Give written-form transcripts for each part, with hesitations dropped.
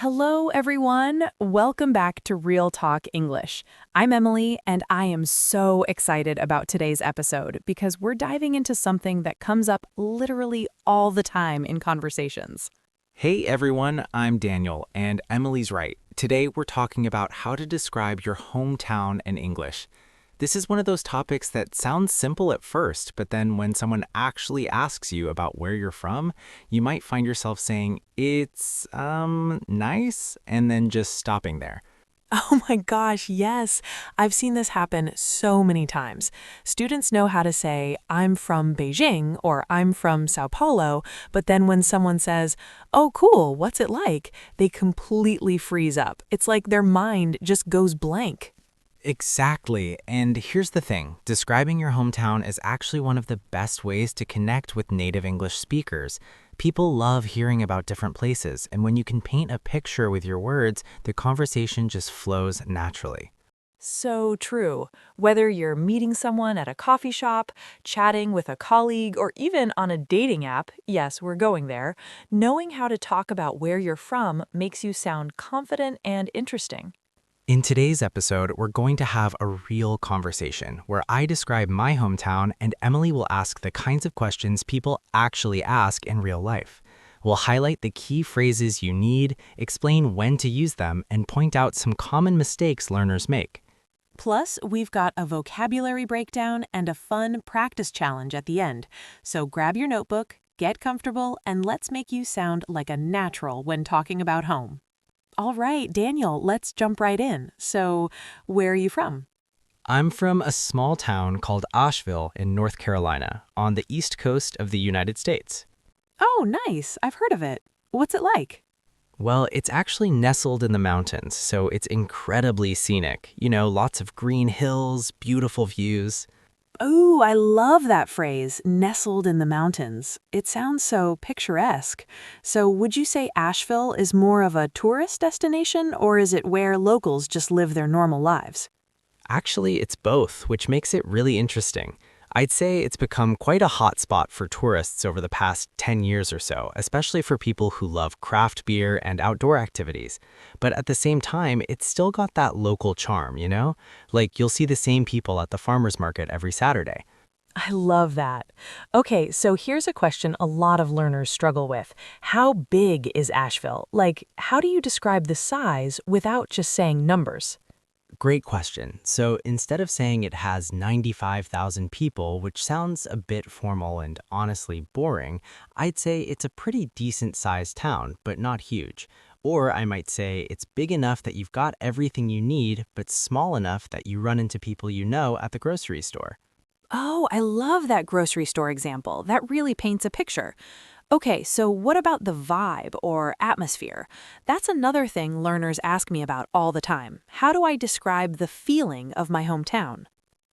Hello, everyone. Welcome back to Real Talk English. I'm Emily, and I am so excited about today's episode because we're diving into something that comes up literally all the time in conversations. Hey everyone, I'm Daniel, and Emily's right. Today we're talking about how to describe your hometown in English. This is one of those topics that sounds simple at first, but then when someone actually asks you about where you're from, you might find yourself saying, nice, and then just stopping there. Oh my gosh, yes. I've seen this happen so many times. Students know how to say, I'm from Beijing or I'm from Sao Paulo, but then when someone says, oh, cool, what's it like? They completely freeze up. It's like their mind just goes blank. Exactly. And here's the thing. Describing your hometown is actually one of the best ways to connect with native English speakers. People love hearing about different places, and when you can paint a picture with your words, the conversation just flows naturally. So true. Whether you're meeting someone at a coffee shop, chatting with a colleague, or even on a dating app, yes, we're going there, knowing how to talk about where you're from makes you sound confident and interesting. In today's episode, we're going to have a real conversation where I describe my hometown and Emily will ask the kinds of questions people actually ask in real life. We'll highlight the key phrases you need, explain when to use them, and point out some common mistakes learners make. Plus, we've got a vocabulary breakdown and a fun practice challenge at the end. So grab your notebook, get comfortable, and let's make you sound like a natural when talking about home. All right, Daniel, let's jump right in. So, where are you from? I'm from a small town called Asheville in North Carolina, on the east coast of the United States. Oh, nice. I've heard of it. What's it like? Well, it's actually nestled in the mountains, so it's incredibly scenic. You know, lots of green hills, beautiful views. Oh, I love that phrase, nestled in the mountains. It sounds so picturesque. So, would you say Asheville is more of a tourist destination, or is it where locals just live their normal lives? Actually, it's both, which makes it really interesting. I'd say it's become quite a hot spot for tourists over the past 10 years or so, especially for people who love craft beer and outdoor activities. But at the same time, it's still got that local charm, you know? Like you'll see the same people at the farmer's market every Saturday. I love that. Okay, so here's a question a lot of learners struggle with. How big is Asheville? Like, how do you describe the size without just saying numbers? Great question. So instead of saying it has 95,000 people, which sounds a bit formal and honestly boring, I'd say it's a pretty decent sized town, but not huge. Or I might say it's big enough that you've got everything you need, but small enough that you run into people you know at the grocery store. Oh, I love that grocery store example. That really paints a picture. Okay, so what about the vibe or atmosphere? That's another thing learners ask me about all the time. How do I describe the feeling of my hometown?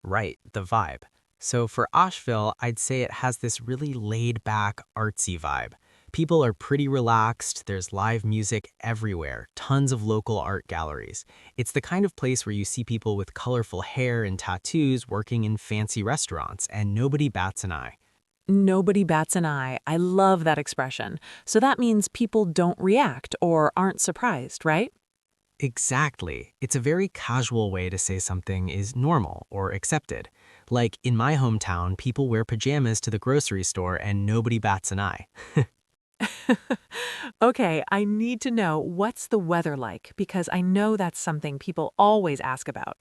Right, the vibe. So for Asheville, I'd say it has this really laid back, artsy vibe. People are pretty relaxed, there's live music everywhere, tons of local art galleries. It's the kind of place where you see people with colorful hair and tattoos working in fancy restaurants, and nobody bats an eye. Nobody bats an eye. I love that expression. So that means people don't react or aren't surprised, right? Exactly. It's a very casual way to say something is normal or accepted. Like in my hometown, people wear pajamas to the grocery store and nobody bats an eye. Okay, I need to know what's the weather like because I know that's something people always ask about.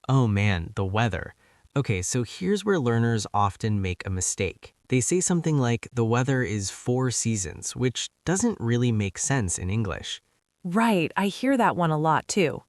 Oh man, the weather. Okay, so here's where learners often make a mistake. They say something like the weather is 4 seasons, which doesn't really make sense in English. Right, I hear that one a lot too.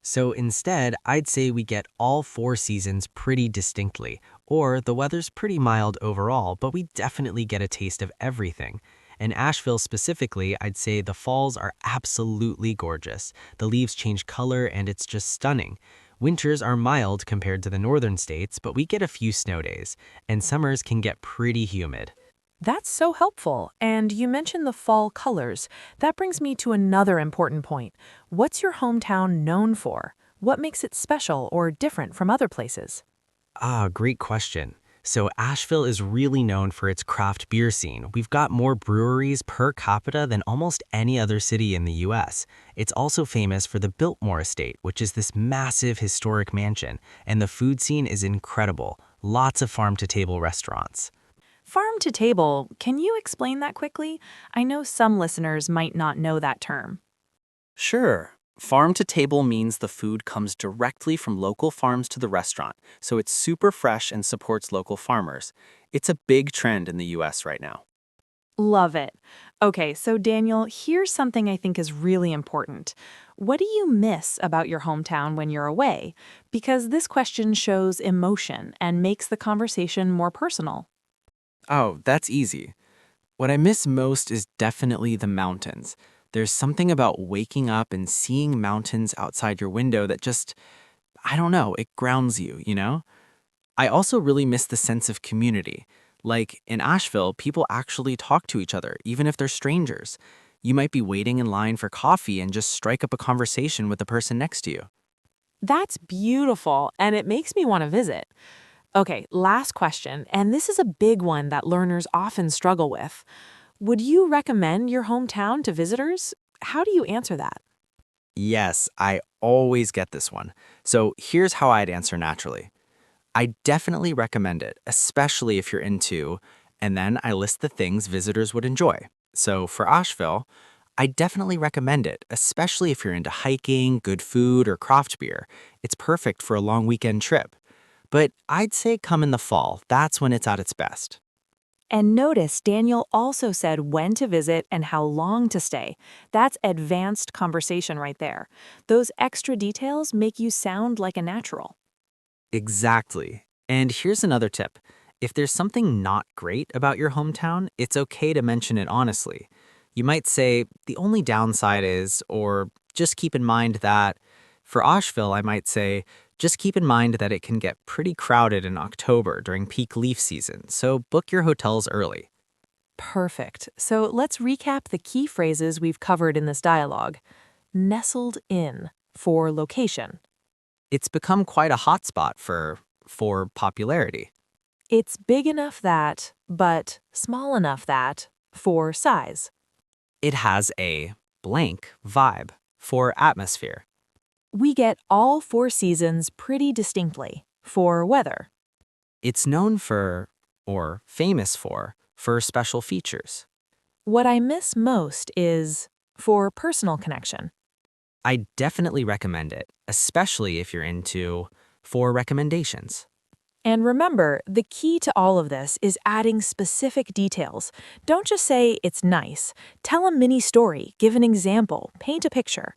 So instead, I'd say we get all 4 seasons pretty distinctly, or the weather's pretty mild overall, but we definitely get a taste of everything. In Asheville specifically, I'd say the falls are absolutely gorgeous. The leaves change color and it's just stunning. Winters are mild compared to the northern states, but we get a few snow days, and summers can get pretty humid. That's so helpful. And you mentioned the fall colors. That brings me to another important point. What's your hometown known for? What makes it special or different from other places? Ah, great question. So Asheville is really known for its craft beer scene. We've got more breweries per capita than almost any other city in the US. It's also famous for the Biltmore Estate, which is this massive historic mansion, and the food scene is incredible. Lots of farm-to-table restaurants. Farm to table, can you explain that quickly? I know some listeners might not know that term. Sure. Farm to table means the food comes directly from local farms to the restaurant, so it's super fresh and supports local farmers. It's a big trend in the US right now. Love it. Okay, so Daniel, here's something I think is really important. What do you miss about your hometown when you're away? Because this question shows emotion and makes the conversation more personal. Oh, that's easy. What I miss most is definitely the mountains. There's something about waking up and seeing mountains outside your window that just, I don't know, it grounds you, you know? I also really miss the sense of community. Like in Asheville, people actually talk to each other, even if they're strangers. You might be waiting in line for coffee and just strike up a conversation with the person next to you. That's beautiful, and it makes me want to visit. Okay, last question, and this is a big one that learners often struggle with. Would you recommend your hometown to visitors? How do you answer that? Yes, I always get this one. So here's how I'd answer naturally. I definitely recommend it, especially if you're into, and then I list the things visitors would enjoy. So for Asheville, I definitely recommend it, especially if you're into hiking, good food, or craft beer. It's perfect for a long weekend trip. But I'd say come in the fall. That's when it's at its best. And notice Daniel also said when to visit and how long to stay. That's advanced conversation right there. Those extra details make you sound like a natural. Exactly. And here's another tip. If there's something not great about your hometown, it's okay to mention it honestly. You might say, the only downside is, or just keep in mind that. For Asheville, I might say, just keep in mind that it can get pretty crowded in October during peak leaf season, so book your hotels early. Perfect. So let's recap the key phrases we've covered in this dialogue. Nestled in for location. It's become quite a hotspot for popularity. It's big enough that, but small enough that, for size. It has a blank vibe for atmosphere. We get all four seasons pretty distinctly, for weather. It's known for, or famous for special features. What I miss most is for personal connection. I definitely recommend it, especially if you're into for recommendations. And remember, the key to all of this is adding specific details. Don't just say it's nice. Tell a mini story, give an example, paint a picture.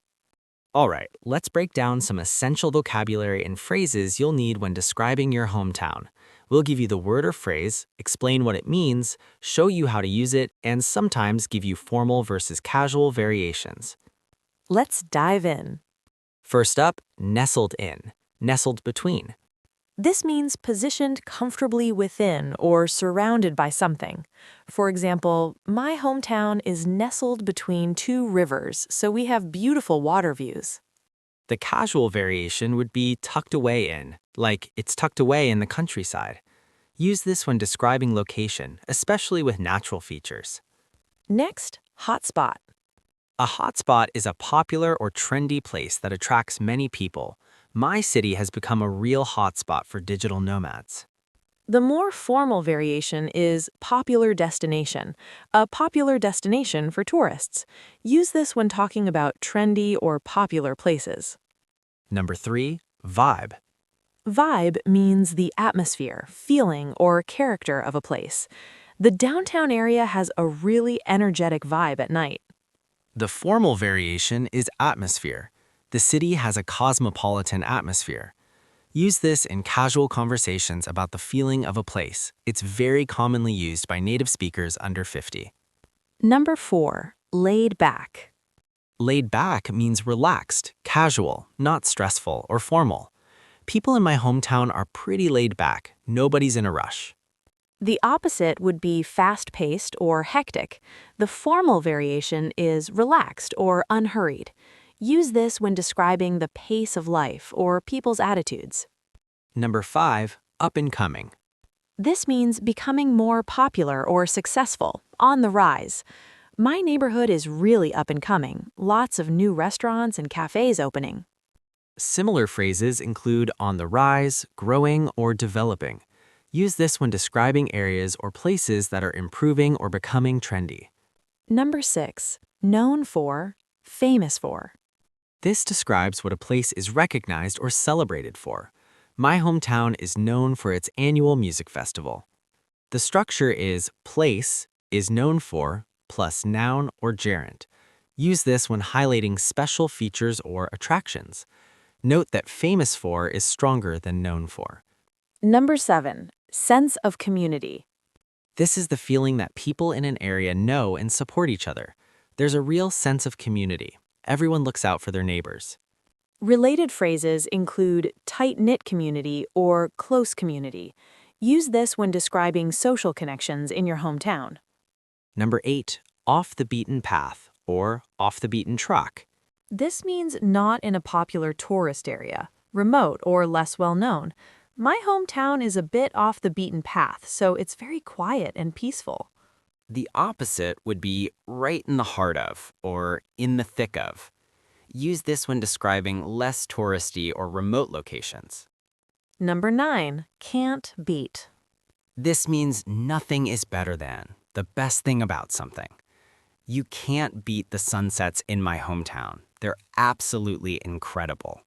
All right, let's break down some essential vocabulary and phrases you'll need when describing your hometown. We'll give you the word or phrase, explain what it means, show you how to use it, and sometimes give you formal versus casual variations. Let's dive in. First up, nestled in, nestled between. This means positioned comfortably within or surrounded by something. For example, my hometown is nestled between two rivers, so we have beautiful water views. The casual variation would be tucked away in, like it's tucked away in the countryside. Use this when describing location, especially with natural features. Next, hotspot. A hotspot is a popular or trendy place that attracts many people. My city has become a real hotspot for digital nomads. The more formal variation is popular destination, a popular destination for tourists. Use this when talking about trendy or popular places. Number 3, vibe. Vibe means the atmosphere, feeling, or character of a place. The downtown area has a really energetic vibe at night. The formal variation is atmosphere. The city has a cosmopolitan atmosphere. Use this in casual conversations about the feeling of a place. It's very commonly used by native speakers under 50. Number 4, laid back. Laid back means relaxed, casual, not stressful or formal. People in my hometown are pretty laid back. Nobody's in a rush. The opposite would be fast-paced or hectic. The formal variation is relaxed or unhurried. Use this when describing the pace of life or people's attitudes. Number 5, up and coming. This means becoming more popular or successful, on the rise. My neighborhood is really up and coming, lots of new restaurants and cafes opening. Similar phrases include on the rise, growing, or developing. Use this when describing areas or places that are improving or becoming trendy. Number 6. Known for, famous for. This describes what a place is recognized or celebrated for. My hometown is known for its annual music festival. The structure is place is known for plus noun or gerund. Use this when highlighting special features or attractions. Note that famous for is stronger than known for. Number 7. Sense of community. This is the feeling that people in an area know and support each other. There's a real sense of community. Everyone looks out for their neighbors. Related phrases include tight-knit community or close community. Use this when describing social connections in your hometown. Number 8, off the beaten path or off the beaten track. This means not in a popular tourist area, remote or less well-known. My hometown is a bit off the beaten path, so it's very quiet and peaceful. The opposite would be right in the heart of or in the thick of. Use this when describing less touristy or remote locations. Number 9. Can't beat. This means nothing is better than, the best thing about something. You can't beat the sunsets in my hometown. They're absolutely incredible.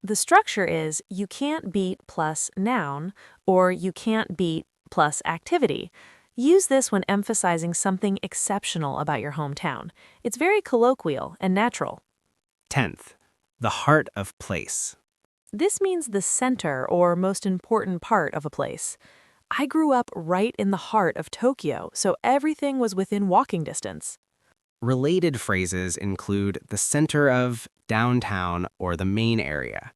The structure is you can't beat plus noun or you can't beat plus activity. Use this when emphasizing something exceptional about your hometown. It's very colloquial and natural. 10th, the heart of place. This means the center or most important part of a place. I grew up right in the heart of Tokyo, so everything was within walking distance. Related phrases include the center of, downtown, or the main area.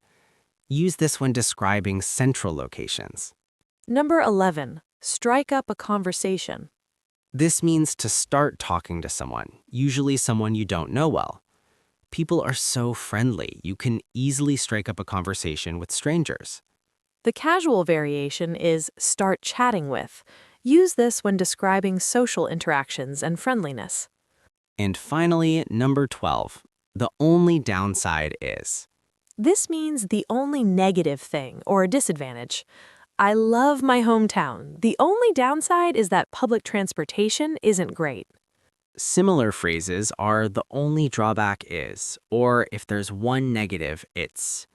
Use this when describing central locations. Number 11. Strike up a conversation. This means to start talking to someone, usually someone you don't know well. People are so friendly, you can easily strike up a conversation with strangers. The casual variation is start chatting with. Use this when describing social interactions and friendliness. And finally, number 12, the only downside is. This means the only negative thing or disadvantage. I love my hometown. The only downside is that public transportation isn't great. Similar phrases are the only drawback is, or if there's one negative, it's.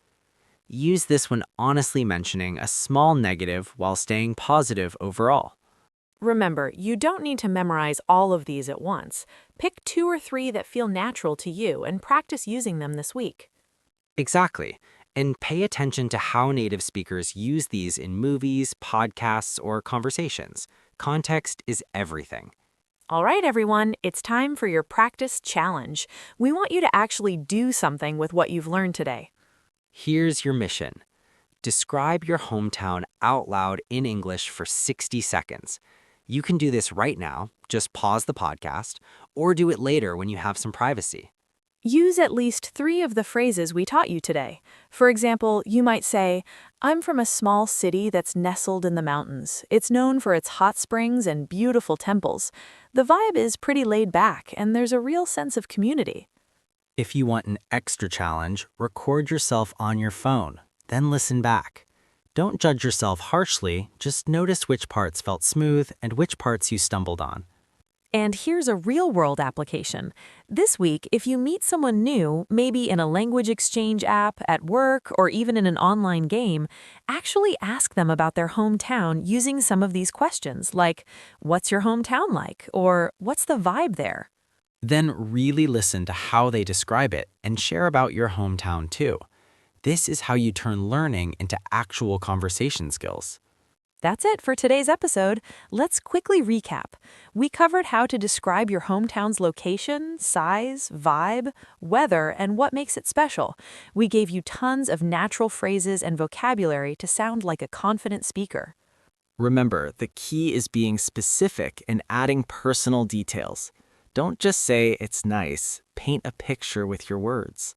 Use this when honestly mentioning a small negative while staying positive overall. Remember, you don't need to memorize all of these at once. Pick 2 or 3 that feel natural to you and practice using them this week. Exactly. And pay attention to how native speakers use these in movies, podcasts, or conversations. Context is everything. All right, everyone, it's time for your practice challenge. We want you to actually do something with what you've learned today. Here's your mission. Describe your hometown out loud in English for 60 seconds. You can do this right now, just pause the podcast, or do it later when you have some privacy. Use at least 3 of the phrases we taught you today. For example, you might say, I'm from a small city that's nestled in the mountains. It's known for its hot springs and beautiful temples. The vibe is pretty laid back, and there's a real sense of community. If you want an extra challenge, record yourself on your phone, then listen back. Don't judge yourself harshly, just notice which parts felt smooth and which parts you stumbled on. And here's a real-world application. This week, if you meet someone new, maybe in a language exchange app, at work, or even in an online game, actually ask them about their hometown using some of these questions, like, what's your hometown like? Or what's the vibe there? Then really listen to how they describe it and share about your hometown too. This is how you turn learning into actual conversation skills. That's it for today's episode. Let's quickly recap. We covered how to describe your hometown's location, size, vibe, weather, and what makes it special. We gave you tons of natural phrases and vocabulary to sound like a confident speaker. Remember, the key is being specific and adding personal details. Don't just say it's nice, paint a picture with your words.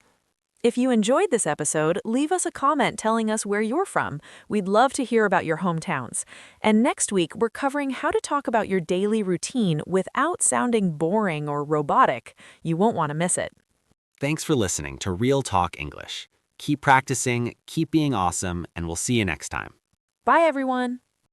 If you enjoyed this episode, leave us a comment telling us where you're from. We'd love to hear about your hometowns. And next week, we're covering how to talk about your daily routine without sounding boring or robotic. You won't want to miss it. Thanks for listening to Real Talk English. Keep practicing, keep being awesome, and we'll see you next time. Bye, everyone.